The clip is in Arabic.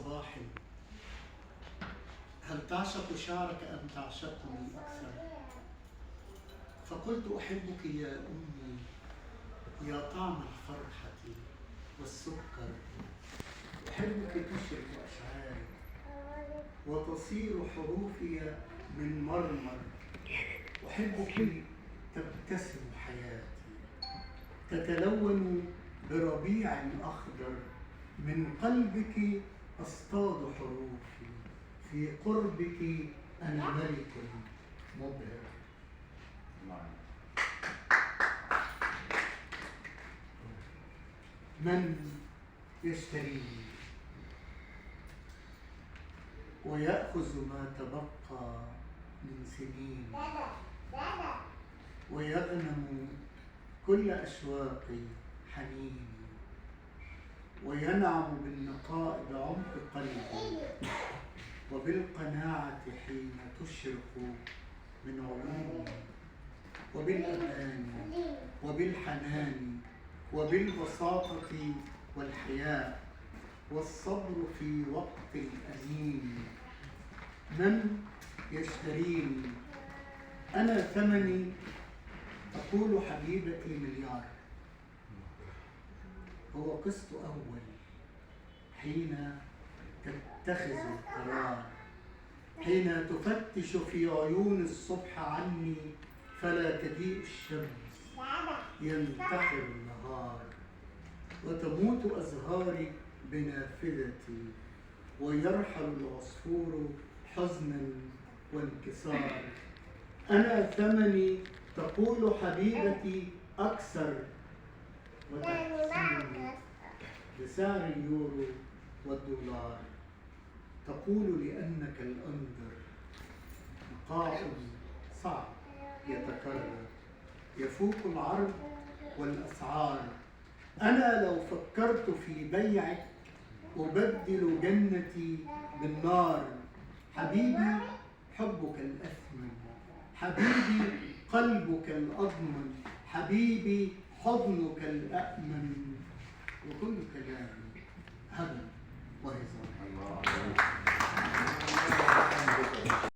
صباح، هل تعشق شعرك أم تعشقني أكثر؟ فقلت أحبك يا أمي، يا طعم الفرحة والسكر. أحبك تشرق أشعاري وتصير حروفي من مرمر. أحبك تبتسم حياتي، تتلون بربيع أخضر. من قلبك أصطاد حروفي، في قربك أنا ملك مبهر. من يشتريني ويأخذ ما تبقى من سنين، ويغنم كل أشواق حنيني، وينعم بالنقاء بعمق قلبي، وبالقناعة حين تشرق من عيوني، وبالأمان وبالحنان وبالبساطة والحياء والصبر في وقت الأنين. من يشتريني؟ أنا ثمني، تقول حبيبتي، مليار. هو قسط أول حين تتخذ القرار، حين تفتش في عيون الصبح عني، فلا تجيء الشمس ينتحر النهار، وتموت أزهاري بنافذتي، ويرحل العصفور حزنا وانكسار. أنا ثمني، تقول حبيبتي، أكثر، وتحسبني بسعر اليورو والدولار. تقول لأنك الأنظر، لقاء صعب يتكرر، يفوق العرض والأسعار. أنا لو فكرت في بيعك أبدل جنتي بالنار. حبيبي حبك الأثمن، حبيبي قلبك الأضمن، حبيبي حضنك الأأمن، وكل كلامي هبل وهزار.